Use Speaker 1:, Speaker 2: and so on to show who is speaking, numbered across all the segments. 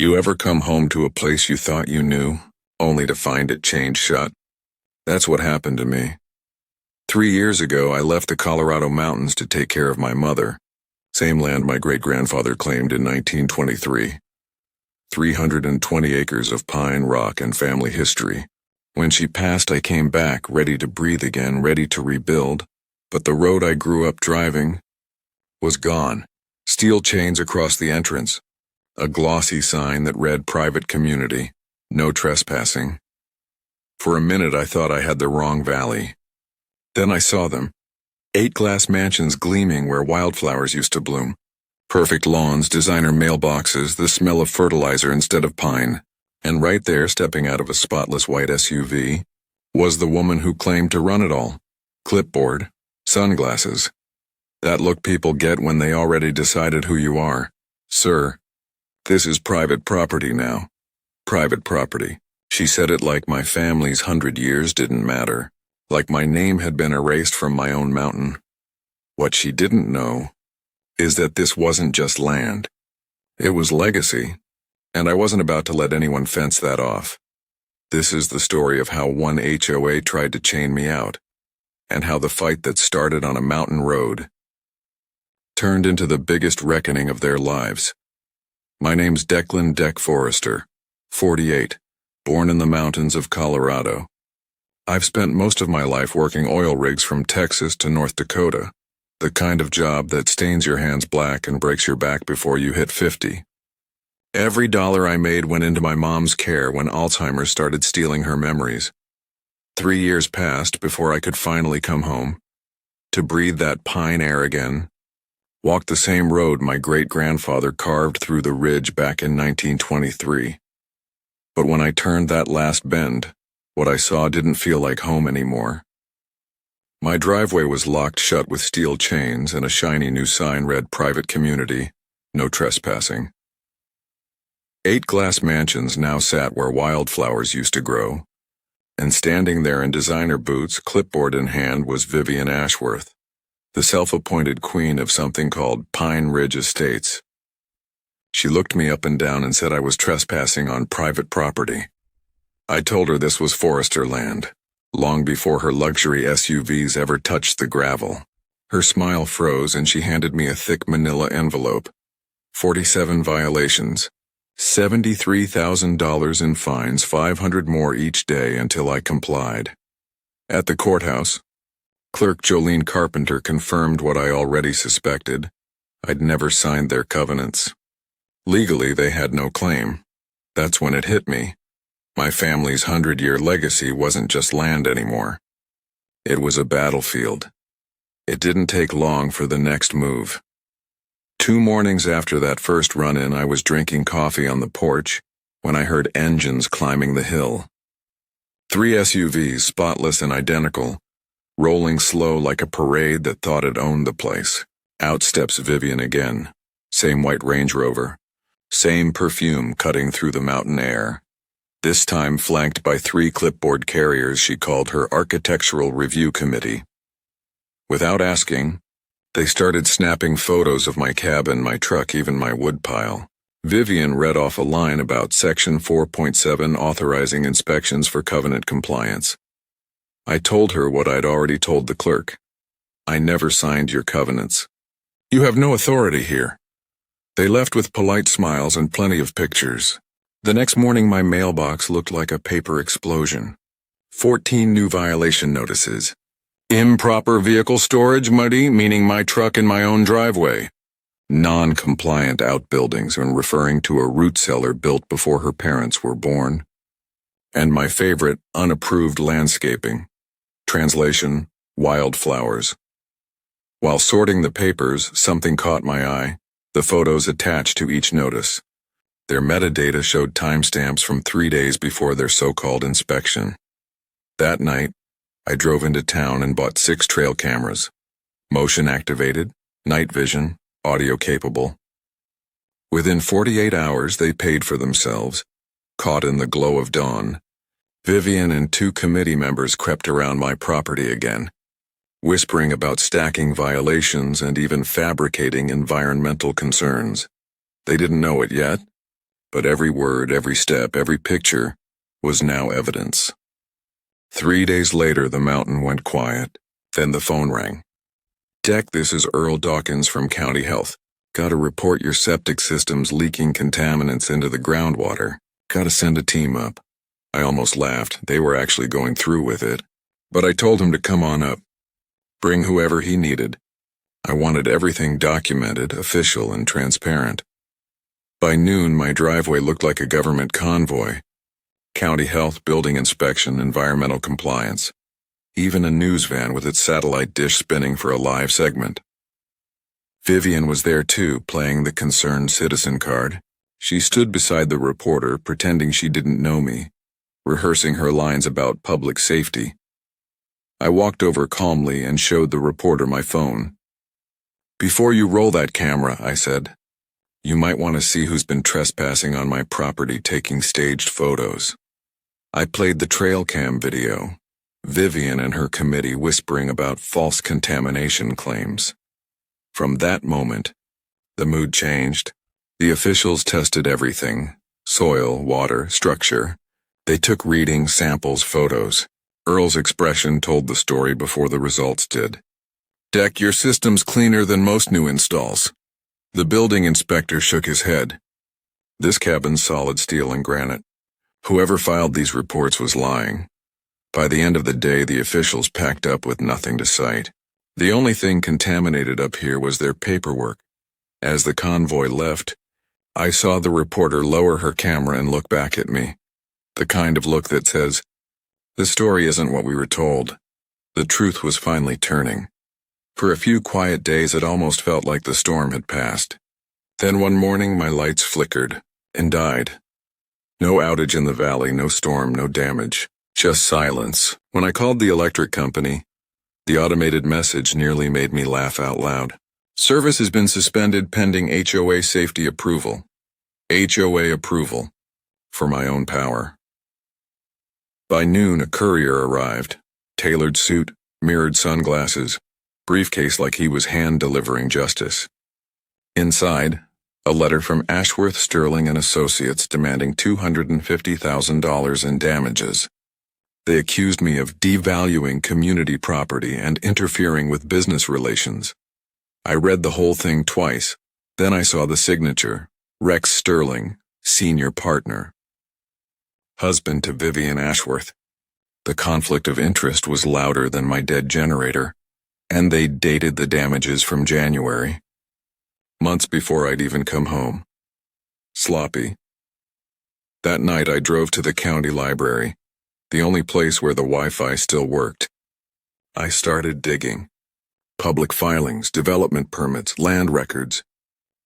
Speaker 1: You ever come home to a place you thought you knew, only to find it chained shut? That's what happened to me. 3 years ago, I left the Colorado mountains to take care of my mother, same land my great-grandfather claimed in 1923. 320 acres of pine, rock, and family history. When she passed, I came back, ready to breathe again, ready to rebuild, but the road I grew up driving was gone. Steel chains across the entrance. A glossy sign that read private community, no trespassing. For a minute I thought I had the wrong valley. Then I saw them. 8 glass mansions gleaming where wildflowers used to bloom. Perfect lawns, designer mailboxes, the smell of fertilizer instead of pine. And right there, stepping out of a spotless white SUV, was the woman who claimed to run it all. Clipboard, sunglasses. That look people get when they already decided who you are. Sir, this is private property now. Private property. She said it like my family's 100 years didn't matter, like my name had been erased from my own mountain. What she didn't know is that this wasn't just land. It was legacy, and I wasn't about to let anyone fence that off. This is the story of how one HOA tried to chain me out, and how the fight that started on a mountain road turned into the biggest reckoning of their lives. My name's Declan Deck Forrester, 48, born in the mountains of Colorado. I've spent most of my life working oil rigs from Texas to North Dakota, the kind of job that stains your hands black and breaks your back before you hit 50. Every dollar I made went into my mom's care when Alzheimer's started stealing her memories. 3 years passed before I could finally come home, to breathe that pine air again, walk the same road my great-grandfather carved through the ridge back in 1923. But when I turned that last bend, what I saw didn't feel like home anymore. My driveway was locked shut with steel chains, and a shiny new sign read private community, no trespassing. 8 glass mansions now sat where wildflowers used to grow, and standing there in designer boots, clipboard in hand, was Vivian Ashworth, the self-appointed queen of something called Pine Ridge Estates. She looked me up and down and said I was trespassing on private property. I told her this was Forester land, long before her luxury SUVs ever touched the gravel. Her smile froze and she handed me a thick manila envelope. 47 violations, $73,000 in fines, 500 more each day until I complied. At the courthouse, Clerk Jolene Carpenter confirmed what I already suspected. I'd never signed their covenants. Legally, they had no claim. That's when it hit me. My family's 100-year legacy wasn't just land anymore. It was a battlefield. It didn't take long for the next move. 2 mornings after that first run-in, I was drinking coffee on the porch when I heard engines climbing the hill. 3 SUVs, spotless and identical, rolling slow like a parade that thought it owned the place. Out steps Vivian again. Same white Range Rover. Same perfume cutting through the mountain air. This time flanked by 3 clipboard carriers she called her Architectural Review Committee. Without asking, they started snapping photos of my cabin, my truck, even my woodpile. Vivian read off a line about Section 4.7 authorizing inspections for covenant compliance. I told her what I'd already told the clerk. I never signed your covenants. You have no authority here. They left with polite smiles and plenty of pictures. The next morning my mailbox looked like a paper explosion. 14 new violation notices. Improper vehicle storage, muddy, meaning my truck in my own driveway. Non-compliant outbuildings when referring to a root cellar built before her parents were born. And my favorite, unapproved landscaping. Translation, wildflowers. While sorting the papers, something caught my eye. The photos attached to each notice. Their metadata showed timestamps from 3 days before their so-called inspection. That night, I drove into town and bought 6 trail cameras. Motion-activated, night vision, audio-capable. Within 48 hours, they paid for themselves. Caught in the glow of dawn, Vivian and 2 committee members crept around my property again, whispering about stacking violations and even fabricating environmental concerns. They didn't know it yet, but every word, every step, every picture was now evidence. 3 days later, the mountain went quiet. Then the phone rang. "Deck, this is Earl Dawkins from County Health. Gotta report your septic system's leaking contaminants into the groundwater. Gotta send a team up." I almost laughed. They were actually going through with it. But I told him to come on up. Bring whoever he needed. I wanted everything documented, official, and transparent. By noon, my driveway looked like a government convoy. County Health, building inspection, environmental compliance. Even a news van with its satellite dish spinning for a live segment. Vivian was there too, playing the concerned citizen card. She stood beside the reporter, pretending she didn't know me, rehearsing her lines about public safety. I walked over calmly and showed the reporter my phone. "Before you roll that camera," I said, "you might want to see who's been trespassing on my property taking staged photos." I played the trail cam video, Vivian and her committee whispering about false contamination claims. From that moment, the mood changed. The officials tested everything: soil, water, structure. They took readings, samples, photos. Earl's expression told the story before the results did. "Deck, your system's cleaner than most new installs." The building inspector shook his head. "This cabin's solid steel and granite. Whoever filed these reports was lying." By the end of the day, the officials packed up with nothing to cite. The only thing contaminated up here was their paperwork. As the convoy left, I saw the reporter lower her camera and look back at me. The kind of look that says, "The story isn't what we were told." The truth was finally turning. For a few quiet days, it almost felt like the storm had passed. Then one morning, my lights flickered and died. No outage in the valley, no storm, no damage, just silence. When I called the electric company, the automated message nearly made me laugh out loud. "Service has been suspended pending HOA safety approval." HOA approval for my own power. By noon, a courier arrived. Tailored suit, mirrored sunglasses, briefcase like he was hand-delivering justice. Inside, a letter from Ashworth, Sterling and Associates demanding $250,000 in damages. They accused me of devaluing community property and interfering with business relations. I read the whole thing twice. Then I saw the signature, Rex Sterling, senior partner. Husband to Vivian Ashworth. The conflict of interest was louder than my dead generator, and they dated the damages from January. Months before I'd even come home. Sloppy. That night I drove to the county library, the only place where the Wi-Fi still worked. I started digging. Public filings, development permits, land records.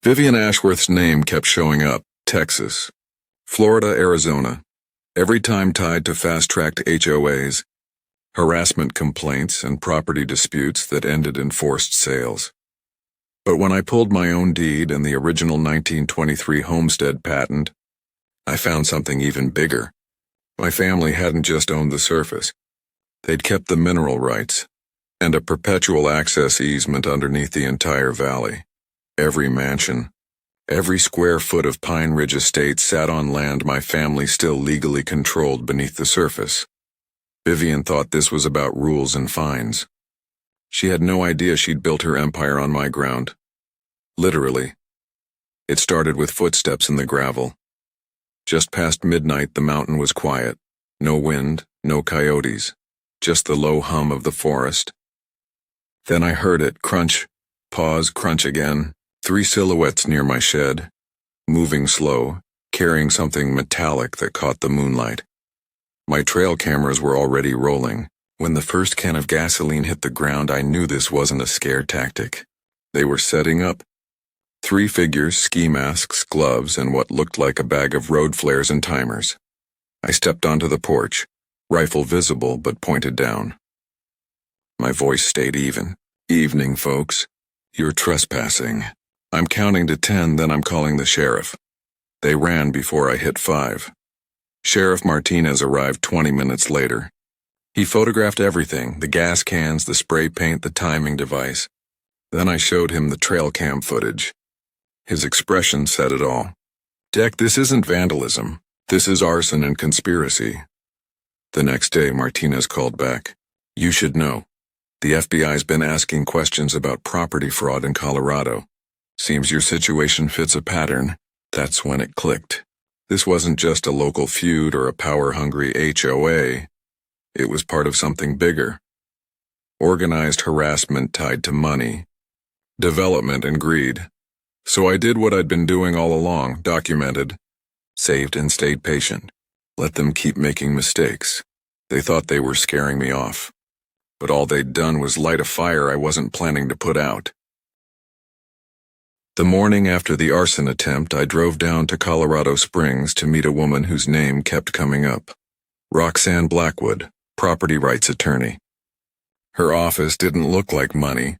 Speaker 1: Vivian Ashworth's name kept showing up. Texas, Florida, Arizona. Every time tied to fast-tracked HOAs, harassment complaints, and property disputes that ended in forced sales. But when I pulled my own deed and the original 1923 homestead patent, I found something even bigger. My family hadn't just owned the surface. They'd kept the mineral rights and a perpetual access easement underneath the entire valley. Every mansion, every square foot of Pine Ridge Estate sat on land my family still legally controlled beneath the surface. Vivian thought this was about rules and fines. She had no idea she'd built her empire on my ground. Literally. It started with footsteps in the gravel. Just past midnight, the mountain was quiet. No wind, no coyotes, just the low hum of the forest. Then I heard it crunch, pause, crunch again. 3 silhouettes near my shed, moving slow, carrying something metallic that caught the moonlight. My trail cameras were already rolling. When the first can of gasoline hit the ground, I knew this wasn't a scare tactic. They were setting up. 3 figures, ski masks, gloves, and what looked like a bag of road flares and timers. I stepped onto the porch, rifle visible but pointed down. My voice stayed even. "Evening, folks. You're trespassing. I'm counting to 10, then I'm calling the sheriff." They ran before I hit 5. Sheriff Martinez arrived 20 minutes later. He photographed everything, the gas cans, the spray paint, the timing device. Then I showed him the trail cam footage. His expression said it all. Deck, this isn't vandalism. This is arson and conspiracy. The next day, Martinez called back. You should know. The FBI's been asking questions about property fraud in Colorado. Seems your situation fits a pattern. That's when it clicked. This wasn't just a local feud or a power-hungry HOA. It was part of something bigger. Organized harassment tied to money, development, and greed. So I did what I'd been doing all along, documented, saved, and stayed patient. Let them keep making mistakes. They thought they were scaring me off. But all they'd done was light a fire I wasn't planning to put out. The morning after the arson attempt, I drove down to Colorado Springs to meet a woman whose name kept coming up. Roxanne Blackwood, property rights attorney. Her office didn't look like money.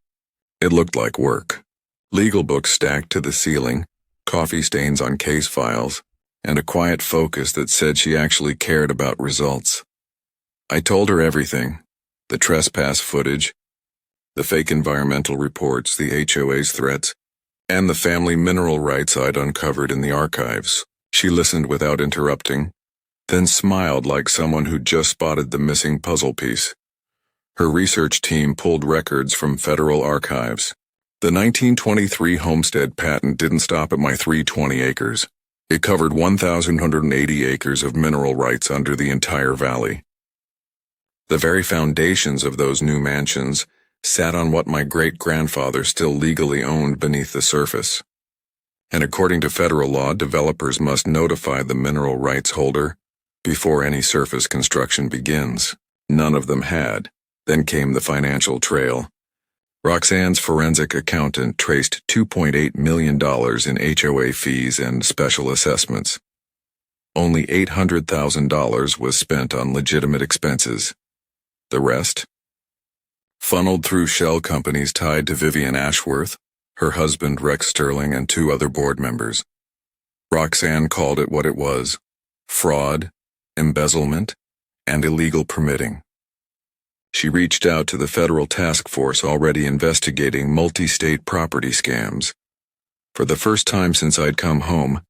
Speaker 1: It looked like work. Legal books stacked to the ceiling, coffee stains on case files, and a quiet focus that said she actually cared about results. I told her everything. The trespass footage, the fake environmental reports, the HOA's threats, and the family mineral rights I'd uncovered in the archives. She listened without interrupting, then smiled like someone who'd just spotted the missing puzzle piece. Her research team pulled records from federal archives. The 1923 homestead patent didn't stop at my 320 acres. It covered 1,180 acres of mineral rights under the entire valley. The very foundations of those new mansions sat on what my great-grandfather still legally owned beneath the surface. And according to federal law, developers must notify the mineral rights holder before any surface construction begins. None of them had. Then came the financial trail. Roxanne's forensic accountant traced $2.8 million in HOA fees and special assessments. Only $800,000 was spent on legitimate expenses. The rest? Funneled through shell companies tied to Vivian Ashworth, her husband Rex Sterling, and 2 other board members. Roxanne called it what it was: fraud, embezzlement, and illegal permitting. She reached out to the federal task force already investigating multi-state property scams. For the first time since I'd come home,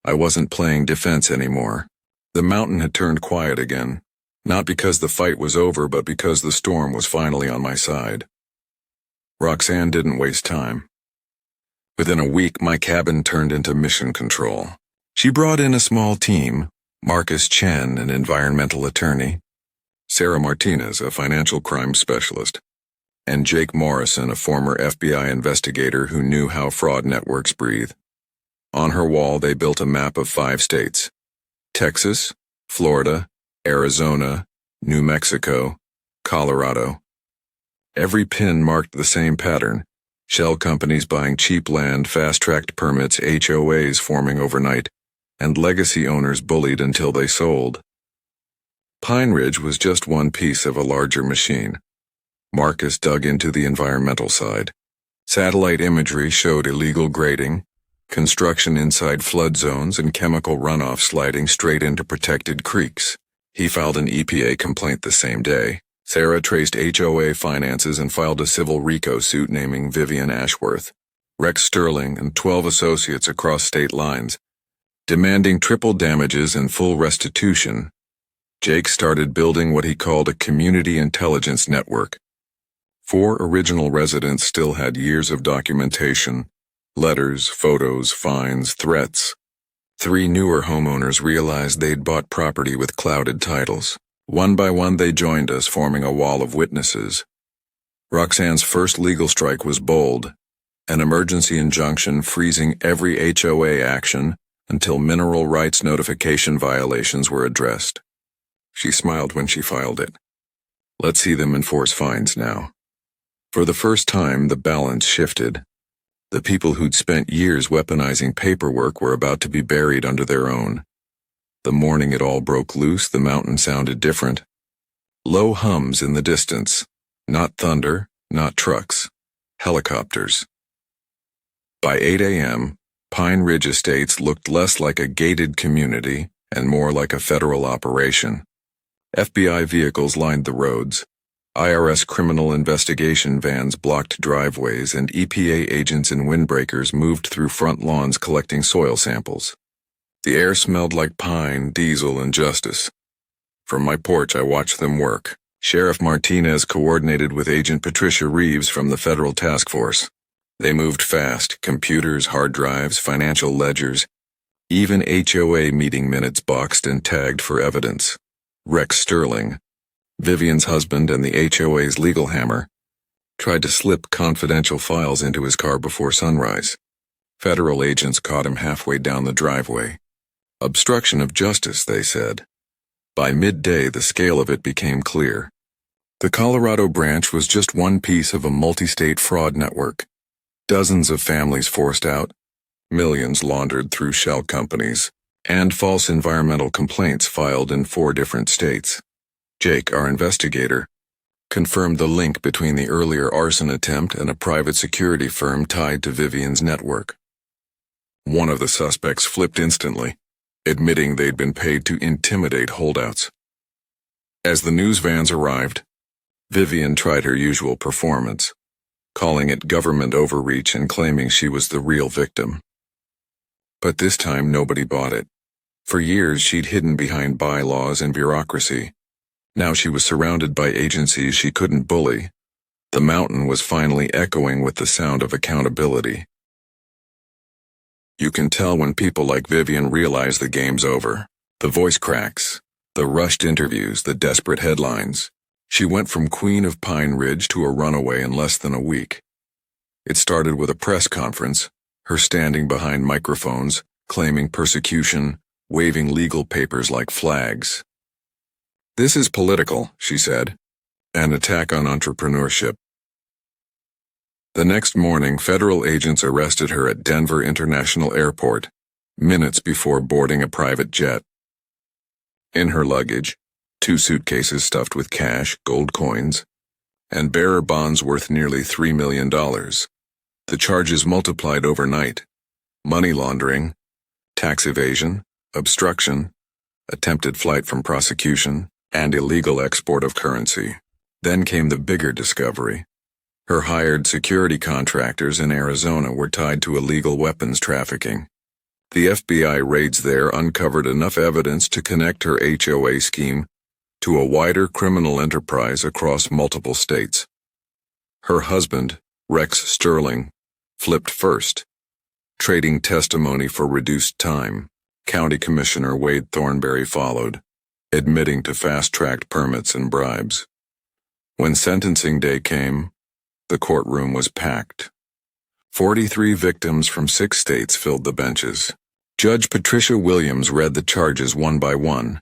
Speaker 1: I wasn't playing defense anymore. The mountain had turned quiet again, not because the fight was over, but because the storm was finally on my side. Roxanne didn't waste time. Within a week, my cabin turned into mission control. She brought in a small team: Marcus Chen, an environmental attorney, Sarah Martinez, a financial crime specialist, and Jake Morrison, a former FBI investigator who knew how fraud networks breathe. On her wall, they built a map of 5 states: Texas, Florida, Arizona, New Mexico, Colorado. Every pin marked the same pattern: shell companies buying cheap land, fast-tracked permits, HOAs forming overnight, and legacy owners bullied until they sold. Pine Ridge was just one piece of a larger machine. Marcus dug into the environmental side. Satellite imagery showed illegal grading, construction inside flood zones, and chemical runoff sliding straight into protected creeks. He filed an EPA complaint the same day. Sarah traced HOA finances and filed a civil RICO suit naming Vivian Ashworth, Rex Sterling, and 12 associates across state lines, demanding triple damages and full restitution. Jake started building what he called a community intelligence network. 4 original residents still had years of documentation: letters, photos, fines, threats. 3 newer homeowners realized they'd bought property with clouded titles. One by one they joined us, forming a wall of witnesses. Roxanne's first legal strike was bold: an emergency injunction freezing every HOA action until mineral rights notification violations were addressed. She smiled when she filed it. Let's see them enforce fines now. For the first time, the balance shifted. The people who'd spent years weaponizing paperwork were about to be buried under their own. The morning it all broke loose, the mountain sounded different. Low hums in the distance. Not thunder, not trucks. Helicopters. By 8 a.m., Pine Ridge Estates looked less like a gated community and more like a federal operation. FBI vehicles lined the roads. IRS criminal investigation vans blocked driveways, and EPA agents in windbreakers moved through front lawns collecting soil samples. The air smelled like pine, diesel, and justice. From my porch, I watched them work. Sheriff Martinez coordinated with Agent Patricia Reeves from the Federal Task Force. They moved fast: computers, hard drives, financial ledgers, even HOA meeting minutes boxed and tagged for evidence. Rex Sterling, Vivian's husband and the HOA's legal hammer, tried to slip confidential files into his car before sunrise. Federal agents caught him halfway down the driveway. Obstruction of justice, they said. By midday, the scale of it became clear. The Colorado branch was just one piece of a multi-state fraud network. Dozens of families forced out, millions laundered through shell companies, and false environmental complaints filed in 4 different states. Jake, our investigator, confirmed the link between the earlier arson attempt and a private security firm tied to Vivian's network. One of the suspects flipped instantly, admitting they'd been paid to intimidate holdouts. As the news vans arrived, Vivian tried her usual performance, calling it government overreach and claiming she was the real victim. But this time nobody bought it. For years she'd hidden behind bylaws and bureaucracy. Now she was surrounded by agencies she couldn't bully. The mountain was finally echoing with the sound of accountability. You can tell when people like Vivian realize the game's over. The voice cracks, the rushed interviews, the desperate headlines. She went from Queen of Pine Ridge to a runaway in less than a week. It started with a press conference, her standing behind microphones, claiming persecution, waving legal papers like flags. "This is political," she said, "an attack on entrepreneurship." The next morning, federal agents arrested her at Denver International Airport, minutes before boarding a private jet. In her luggage, 2 suitcases stuffed with cash, gold coins, and bearer bonds worth nearly $3 million. The charges multiplied overnight: money laundering, tax evasion, obstruction, attempted flight from prosecution, and illegal export of currency. Then came the bigger discovery. Her hired security contractors in Arizona were tied to illegal weapons trafficking. The FBI raids there uncovered enough evidence to connect her HOA scheme to a wider criminal enterprise across multiple states. Her husband, Rex Sterling, flipped first, trading testimony for reduced time. County Commissioner Wade Thornberry followed, admitting to fast-tracked permits and bribes. When sentencing day came, the courtroom was packed. 43 victims from 6 states filled the benches. Judge Patricia Williams read the charges one by one: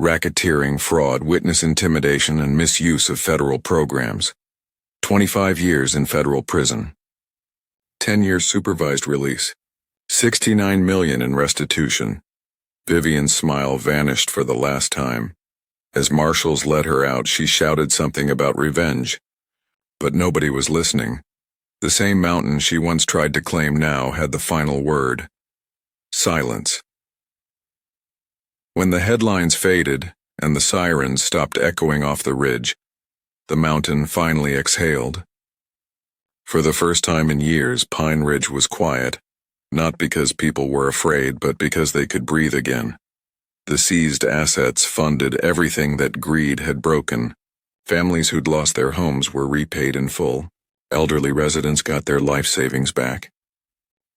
Speaker 1: racketeering, fraud, witness intimidation, and misuse of federal programs. 25 years in federal prison. 10 years supervised release. $69 million in restitution. Vivian's smile vanished for the last time. As marshals let her out, she shouted something about revenge. But nobody was listening. The same mountain she once tried to claim now had the final word: silence. When the headlines faded and the sirens stopped echoing off the ridge, the mountain finally exhaled. For the first time in years, Pine Ridge was quiet, not because people were afraid, but because they could breathe again. The seized assets funded everything that greed had broken. Families who'd lost their homes were repaid in full. Elderly residents got their life savings back.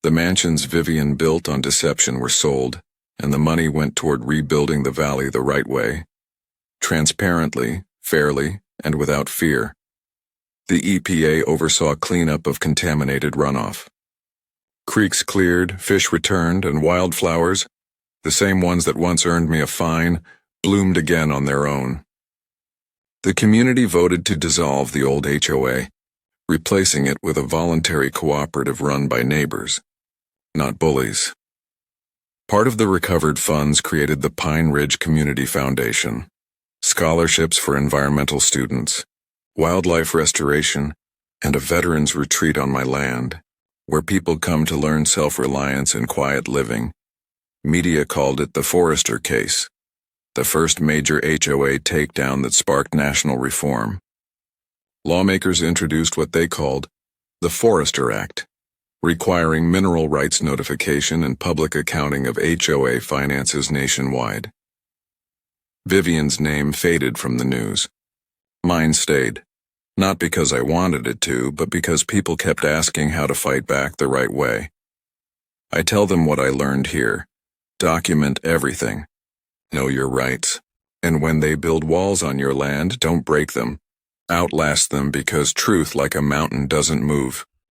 Speaker 1: The mansions Vivian built on deception were sold, and the money went toward rebuilding the valley the right way. Transparently, fairly, and without fear. The EPA oversaw cleanup of contaminated runoff. Creeks cleared, fish returned, and wildflowers, the same ones that once earned me a fine, bloomed again on their own. The community voted to dissolve the old HOA, replacing it with a voluntary cooperative run by neighbors, not bullies. Part of the recovered funds created the Pine Ridge Community Foundation, scholarships for environmental students, wildlife restoration, and a veterans retreat on my land, where people come to learn self-reliance and quiet living. Media called it the Forester case, the first major HOA takedown that sparked national reform. Lawmakers introduced what they called the Forester Act, requiring mineral rights notification and public accounting of HOA finances nationwide. Vivian's name faded from the news. Mine stayed. Not because I wanted it to, but because people kept asking how to fight back the right way. I tell them what I learned here. Document everything. Know your rights. And when they build walls on your land, don't break them. Outlast them, because truth like a mountain doesn't move.